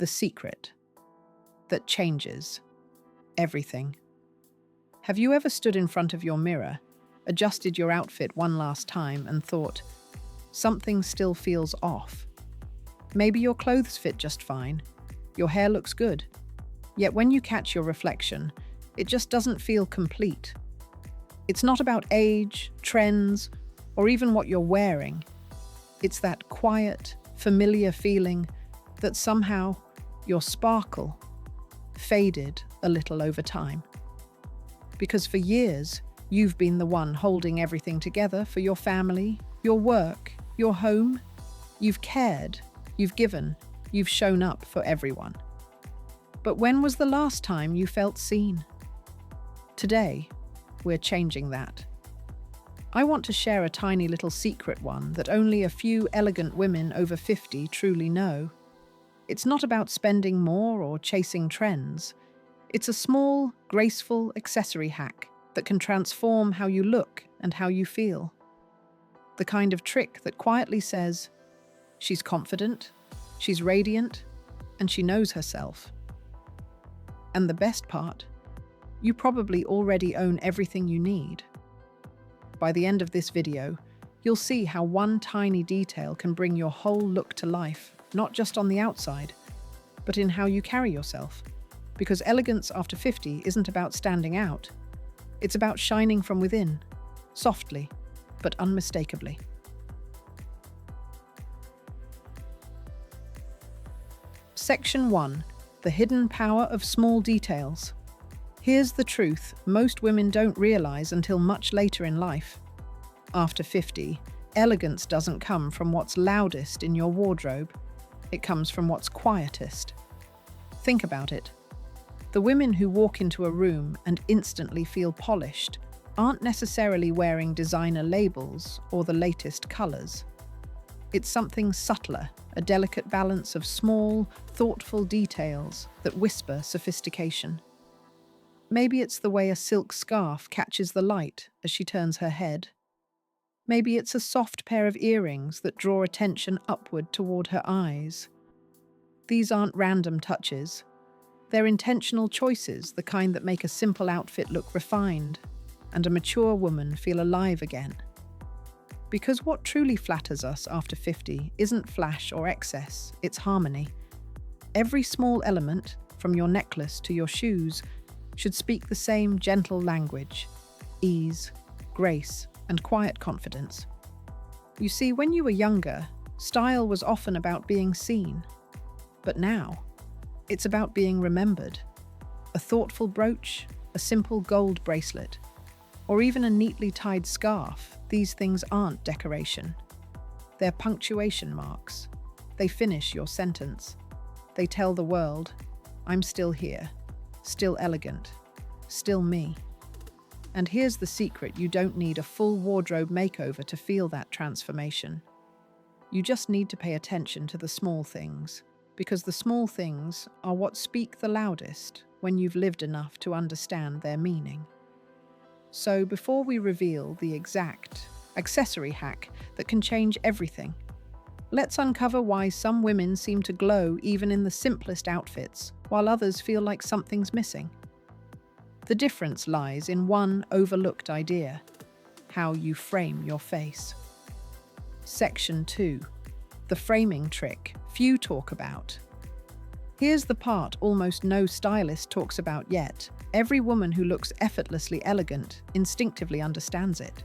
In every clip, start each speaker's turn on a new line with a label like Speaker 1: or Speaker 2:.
Speaker 1: The secret that changes everything. Have you ever stood in front of your mirror, adjusted your outfit one last time, and thought, something still feels off? Maybe your clothes fit just fine, your hair looks good, yet when you catch your reflection, it just doesn't feel complete. It's not about age, trends, or even what you're wearing. It's that quiet, familiar feeling that somehow your sparkle faded a little over time. Because for years, you've been the one holding everything together for your family, your work, your home. You've cared, you've given, you've shown up for everyone. But when was the last time you felt seen? Today, we're changing that. I want to share a tiny little secret one that only a few elegant women over 50 truly know. It's not about spending more or chasing trends. It's a small, graceful accessory hack that can transform how you look and how you feel. The kind of trick that quietly says, she's confident, she's radiant, and she knows herself. And the best part, you probably already own everything you need. By the end of this video, you'll see how one tiny detail can bring your whole look to life, not just on the outside, but in how you carry yourself. Because elegance after 50 isn't about standing out. It's about shining from within, softly, but unmistakably. Section 1. The hidden power of small details. Here's the truth most women don't realize until much later in life. After 50, elegance doesn't come from what's loudest in your wardrobe. It comes from what's quietest. Think about it. The women who walk into a room and instantly feel polished aren't necessarily wearing designer labels or the latest colors. It's something subtler, a delicate balance of small, thoughtful details that whisper sophistication. Maybe it's the way a silk scarf catches the light as she turns her head. Maybe it's a soft pair of earrings that draw attention upward toward her eyes. These aren't random touches. They're intentional choices, the kind that make a simple outfit look refined and a mature woman feel alive again. Because what truly flatters us after 50 isn't flash or excess, it's harmony. Every small element, from your necklace to your shoes, should speak the same gentle language: ease, grace, and quiet confidence. You see, when you were younger, style was often about being seen. But now, it's about being remembered. A thoughtful brooch, a simple gold bracelet, or even a neatly tied scarf, these things aren't decoration. They're punctuation marks. They finish your sentence. They tell the world, I'm still here, still elegant, still me. And here's the secret: you don't need a full wardrobe makeover to feel that transformation. You just need to pay attention to the small things, because the small things are what speak the loudest when you've lived enough to understand their meaning. So before we reveal the exact accessory hack that can change everything, let's uncover why some women seem to glow even in the simplest outfits, while others feel like something's missing. The difference lies in one overlooked idea: how you frame your face. Section 2. The framing trick few talk about. Here's the part almost no stylist talks about yet. Every woman who looks effortlessly elegant instinctively understands it.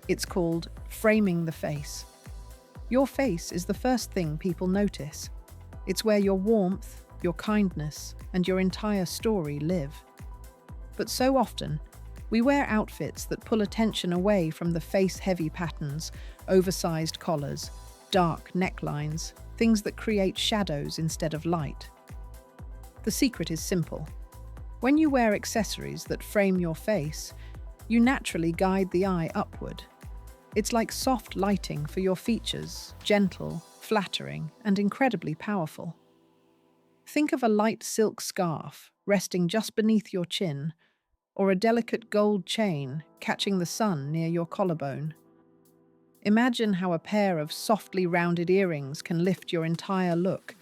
Speaker 1: It's called framing the face. Your face is the first thing people notice. It's where your warmth, your kindness, and your entire story live. But so often, we wear outfits that pull attention away from the face-heavy patterns, oversized collars, dark necklines, things that create shadows instead of light. The secret is simple. When you wear accessories that frame your face, you naturally guide the eye upward. It's like soft lighting for your features, gentle, flattering, and incredibly powerful. Think of a light silk scarf resting just beneath your chin, or a delicate gold chain catching the sun near your collarbone. Imagine how a pair of softly rounded earrings can lift your entire look,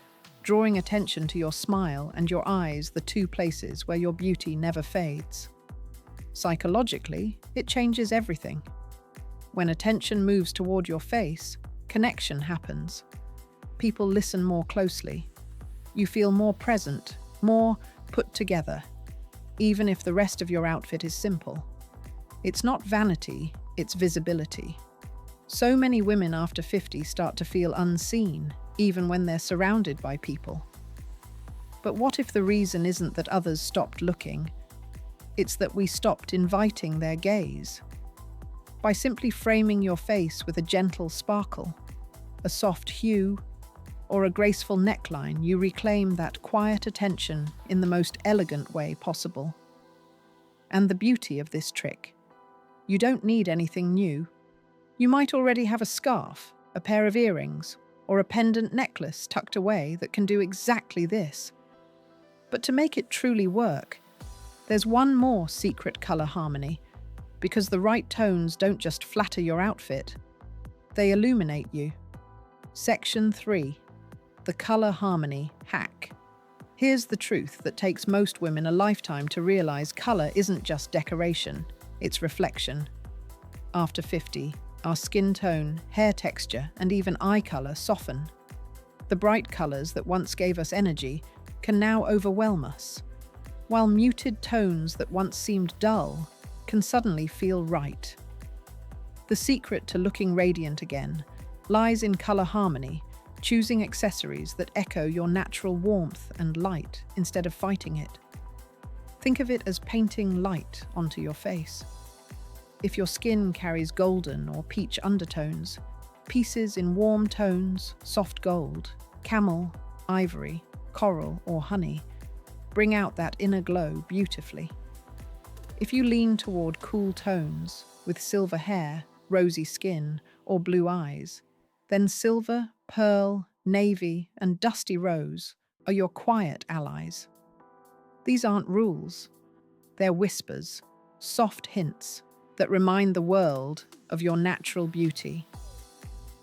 Speaker 1: drawing attention to your smile and your eyes, the two places where your beauty never fades. Psychologically, it changes everything. When attention moves toward your face, connection happens. People listen more closely. You feel more present, more put together, even if the rest of your outfit is simple. It's not vanity, it's visibility. So many women after 50 start to feel unseen, even when they're surrounded by people. But what if the reason isn't that others stopped looking? It's that we stopped inviting their gaze. By simply framing your face with a gentle sparkle, a soft hue, or a graceful neckline, you reclaim that quiet attention in the most elegant way possible. And the beauty of this trick: you don't need anything new. You might already have a scarf, a pair of earrings, or a pendant necklace tucked away that can do exactly this. But to make it truly work, there's one more secret color harmony, because the right tones don't just flatter your outfit, they illuminate you. Section 3. The color harmony hack. Here's the truth that takes most women a lifetime to realize: color isn't just decoration, it's reflection. After 50, our skin tone, hair texture, and even eye color soften. The bright colors that once gave us energy can now overwhelm us, while muted tones that once seemed dull can suddenly feel right. The secret to looking radiant again lies in color harmony, choosing accessories that echo your natural warmth and light instead of fighting it. Think of it as painting light onto your face. If your skin carries golden or peach undertones, pieces in warm tones, soft gold, camel, ivory, coral, or honey, bring out that inner glow beautifully. If you lean toward cool tones with silver hair, rosy skin, or blue eyes, then silver, pearl, navy, and dusty rose are your quiet allies. These aren't rules. They're whispers, soft hints that remind the world of your natural beauty.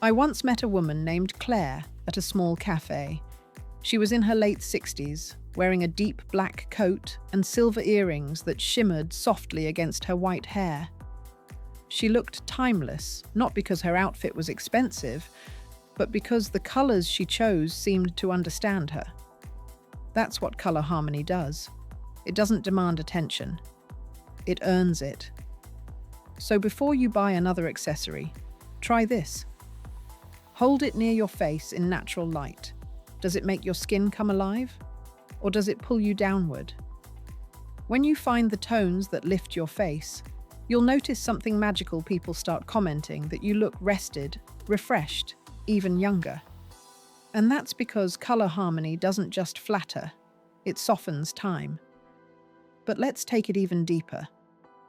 Speaker 1: I once met a woman named Claire at a small cafe. She was in her late 60s, wearing a deep black coat and silver earrings that shimmered softly against her white hair. She looked timeless, not because her outfit was expensive, but because the colors she chose seemed to understand her. That's what color harmony does. It doesn't demand attention. It earns it. So before you buy another accessory, try this. Hold it near your face in natural light. Does it make your skin come alive? Or does it pull you downward? When you find the tones that lift your face, you'll notice something magical. People start commenting that you look rested, refreshed, even younger. And that's because color harmony doesn't just flatter, it softens time. But let's take it even deeper,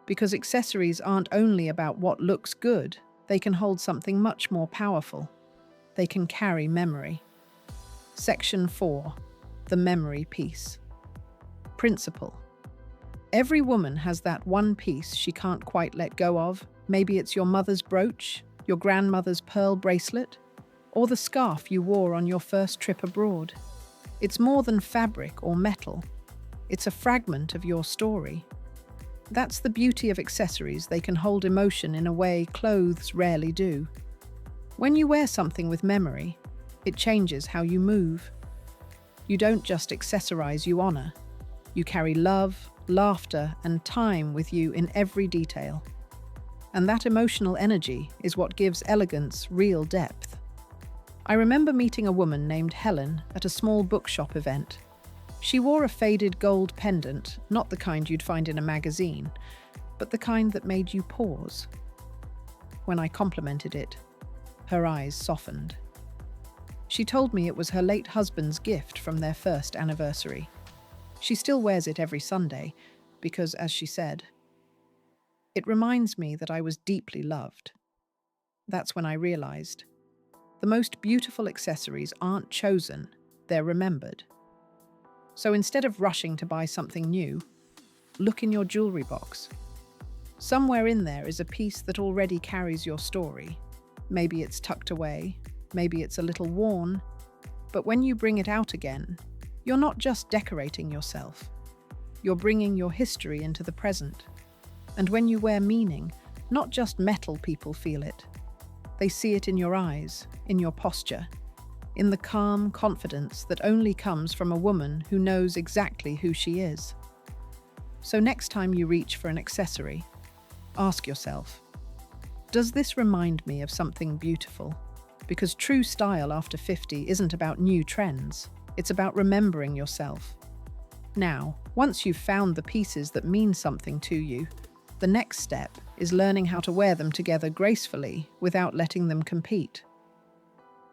Speaker 1: because accessories aren't only about what looks good, they can hold something much more powerful. They can carry memory. Section 4. The memory piece. Principle. Every woman has that one piece she can't quite let go of. Maybe it's your mother's brooch, your grandmother's pearl bracelet, or the scarf you wore on your first trip abroad. It's more than fabric or metal. It's a fragment of your story. That's the beauty of accessories. They can hold emotion in a way clothes rarely do. When you wear something with memory, it changes how you move. You don't just accessorize, you honor. You carry love, laughter, and time with you in every detail. And that emotional energy is what gives elegance real depth. I remember meeting a woman named Helen at a small bookshop event. She wore a faded gold pendant, not the kind you'd find in a magazine, but the kind that made you pause. When I complimented it, her eyes softened. She told me it was her late husband's gift from their first anniversary. She still wears it every Sunday because, as she said, it reminds me that I was deeply loved. That's when I realized the most beautiful accessories aren't chosen, they're remembered. So instead of rushing to buy something new, look in your jewelry box. Somewhere in there is a piece that already carries your story. Maybe it's tucked away, maybe it's a little worn, But when you bring it out again, you're not just decorating yourself. You're bringing your history into the present. And when you wear meaning, not just metal people feel it. They see it in your eyes, in your posture, in the calm confidence that only comes from a woman who knows exactly who she is. So next time you reach for an accessory, ask yourself, does this remind me of something beautiful? Because true style after 50 isn't about new trends, it's about remembering yourself. Now, once you've found the pieces that mean something to you, the next step is learning how to wear them together gracefully without letting them compete.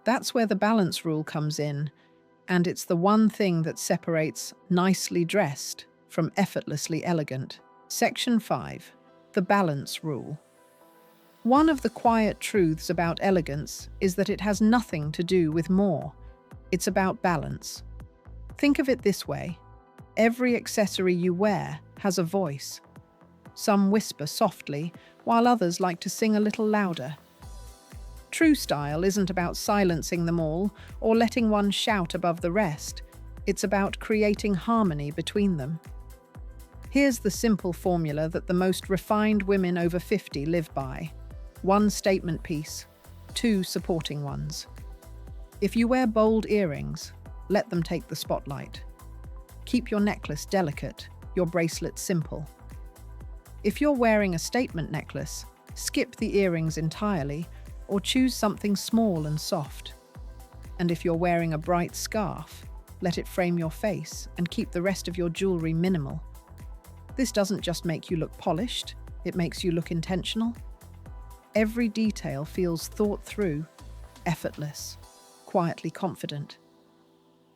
Speaker 1: That's where the balance rule comes in, and it's the one thing that separates nicely dressed from effortlessly elegant. Section 5. The balance rule. One of the quiet truths about elegance is that it has nothing to do with more. It's about balance. Think of it this way. Every accessory you wear has a voice. Some whisper softly, while others like to sing a little louder. True style isn't about silencing them all or letting one shout above the rest. It's about creating harmony between them. Here's the simple formula that the most refined women over 50 live by. 1 statement piece, 2 supporting ones. If you wear bold earrings, let them take the spotlight. Keep your necklace delicate, your bracelet simple. If you're wearing a statement necklace, skip the earrings entirely or choose something small and soft. And if you're wearing a bright scarf, let it frame your face and keep the rest of your jewelry minimal. This doesn't just make you look polished, it makes you look intentional. Every detail feels thought through, effortless, quietly confident.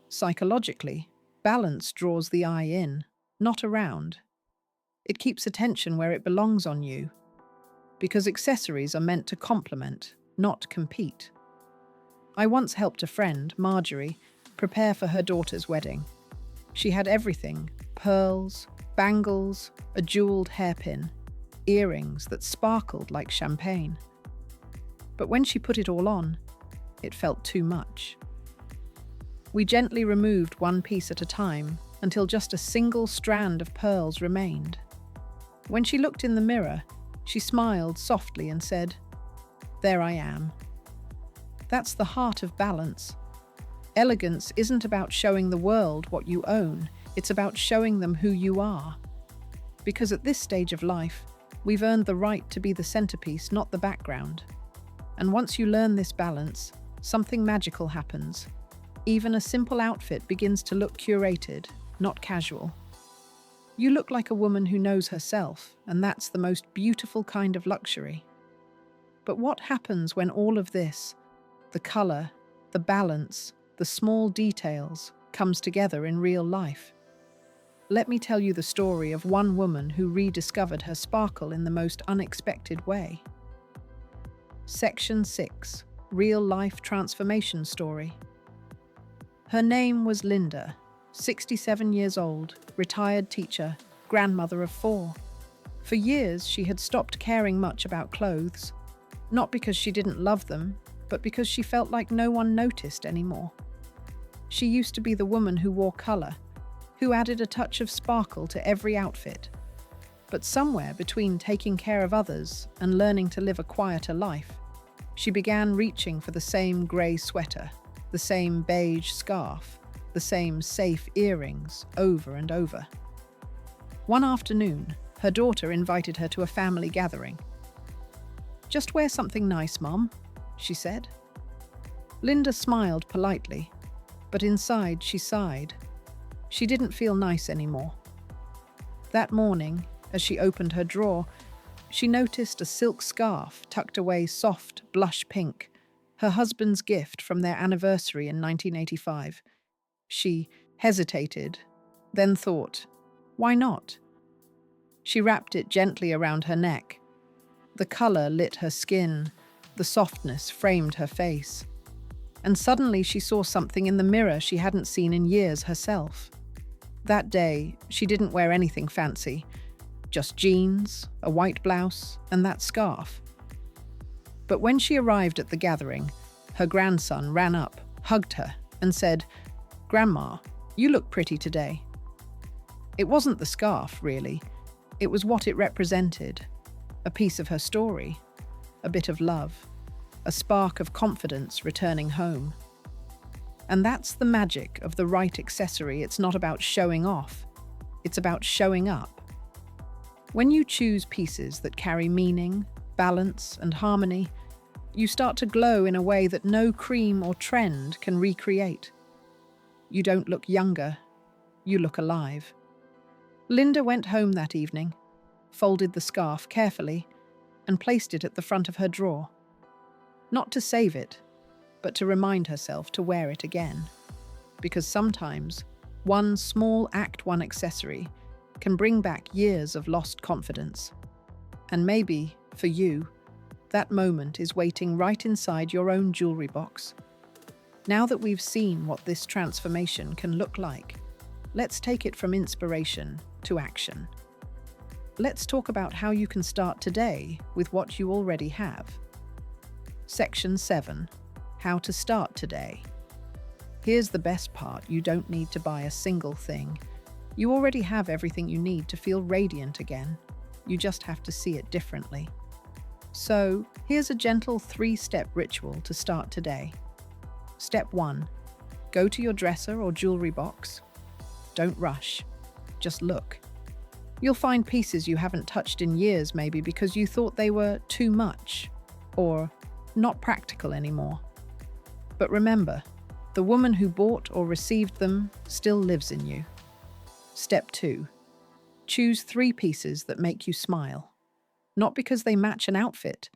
Speaker 1: Psychologically, balance draws the eye in, not around. It keeps attention where it belongs on you, because accessories are meant to complement, not compete. I once helped a friend, Marjorie, prepare for her daughter's wedding. She had everything: pearls, bangles, a jeweled hairpin, earrings that sparkled like champagne. But when she put it all on, it felt too much. We gently removed one piece at a time until just a single strand of pearls remained. When she looked in the mirror, she smiled softly and said, "There I am." That's the heart of balance. Elegance isn't about showing the world what you own, it's about showing them who you are. Because at this stage of life, we've earned the right to be the centerpiece, not the background. And once you learn this balance, something magical happens. Even a simple outfit begins to look curated, not casual. You look like a woman who knows herself, and that's the most beautiful kind of luxury. But what happens when all of this, the color, the balance, the small details, comes together in real life? Let me tell you the story of one woman who rediscovered her sparkle in the most unexpected way. Section 6. Real-life transformation story. Her name was Linda, 67 years old, retired teacher, grandmother of 4. For years, she had stopped caring much about clothes, not because she didn't love them, but because she felt like no one noticed anymore. She used to be the woman who wore color, who added a touch of sparkle to every outfit. But somewhere between taking care of others and learning to live a quieter life, she began reaching for the same grey sweater, the same beige scarf, the same safe earrings over and over. One afternoon, her daughter invited her to a family gathering. "Just wear something nice, Mom," she said. Linda smiled politely, but inside she sighed. She didn't feel nice anymore. That morning, as she opened her drawer, she noticed a silk scarf tucked away soft blush pink, her husband's gift from their anniversary in 1985. She hesitated, then thought, why not? She wrapped it gently around her neck. The color lit her skin, the softness framed her face. And suddenly she saw something in the mirror she hadn't seen in years herself. That day, she didn't wear anything fancy, just jeans, a white blouse, and that scarf. But when she arrived at the gathering, her grandson ran up, hugged her, and said, "Grandma, you look pretty today." It wasn't the scarf, really. It was what it represented. A piece of her story, a bit of love, a spark of confidence returning home. And that's the magic of the right accessory. It's not about showing off. It's about showing up. When you choose pieces that carry meaning, balance, and harmony, you start to glow in a way that no cream or trend can recreate. You don't look younger, you look alive. Linda went home that evening, folded the scarf carefully, and placed it at the front of her drawer. Not to save it, but to remind herself to wear it again. Because sometimes, one small Act 1 accessory can bring back years of lost confidence. And maybe, for you, that moment is waiting right inside your own jewelry box. Now that we've seen what this transformation can look like, let's take it from inspiration to action. Let's talk about how you can start today with what you already have. Section 7. How to start today. Here's the best part: you don't need to buy a single thing. You already have everything you need to feel radiant again. You just have to see it differently. So, here's a gentle 3-step ritual to start today. Step 1. Go to your dresser or jewelry box. Don't rush. Just look. You'll find pieces you haven't touched in years, maybe because you thought they were too much or not practical anymore. But remember, the woman who bought or received them still lives in you. Step 2. Choose 3 pieces that make you smile. Not because they match an outfit,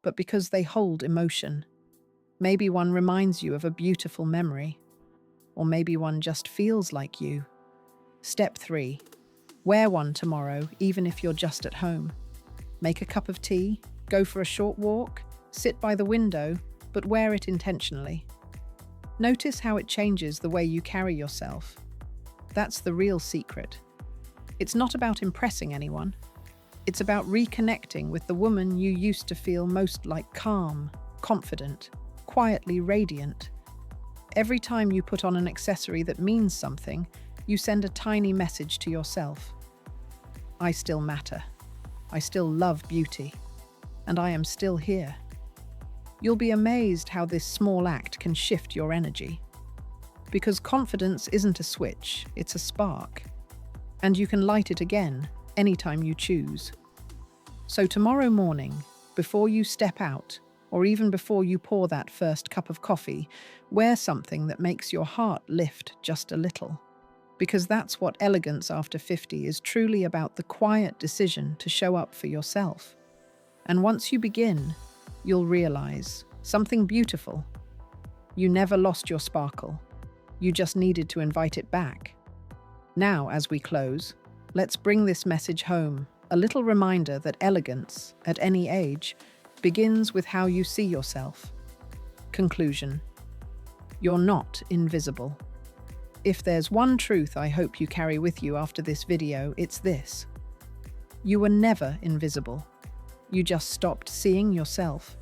Speaker 1: but because they hold emotion. Maybe one reminds you of a beautiful memory, or maybe one just feels like you. Step 3. Wear one tomorrow, even if you're just at home. Make a cup of tea, go for a short walk, sit by the window, but wear it intentionally. Notice how it changes the way you carry yourself. That's the real secret. It's not about impressing anyone. It's about reconnecting with the woman you used to feel most like: calm, confident, quietly radiant. Every time you put on an accessory that means something, you send a tiny message to yourself. I still matter. I still love beauty. And I am still here. You'll be amazed how this small act can shift your energy. Because confidence isn't a switch, it's a spark. And you can light it again anytime you choose. So tomorrow morning, before you step out, or even before you pour that first cup of coffee, wear something that makes your heart lift just a little. Because that's what elegance after 50 is truly about: the quiet decision to show up for yourself. And once you begin, you'll realize something beautiful. You never lost your sparkle. You just needed to invite it back. Now, as we close, let's bring this message home, a little reminder that elegance, at any age, begins with how you see yourself. Conclusion: you're not invisible. If there's one truth I hope you carry with you after this video, it's this: you were never invisible. You just stopped seeing yourself.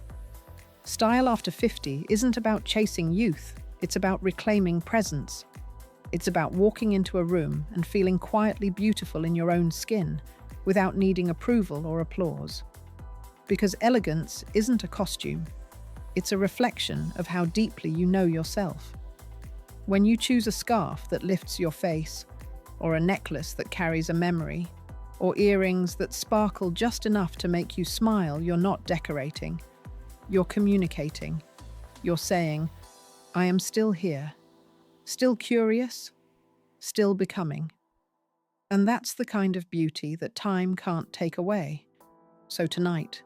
Speaker 1: Style after 50 isn't about chasing youth, it's about reclaiming presence. It's about walking into a room and feeling quietly beautiful in your own skin, without needing approval or applause. Because elegance isn't a costume, it's a reflection of how deeply you know yourself. When you choose a scarf that lifts your face, or a necklace that carries a memory, or earrings that sparkle just enough to make you smile, you're not decorating. You're communicating. You're saying, I am still here, still curious, still becoming. And that's the kind of beauty that time can't take away. So tonight,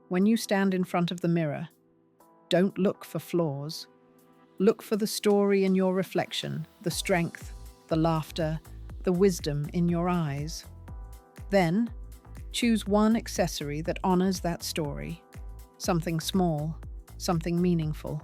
Speaker 1: when you stand in front of the mirror, don't look for flaws. Look for the story in your reflection, the strength, the laughter, the wisdom in your eyes. Then, choose one accessory that honors that story. Something small, something meaningful.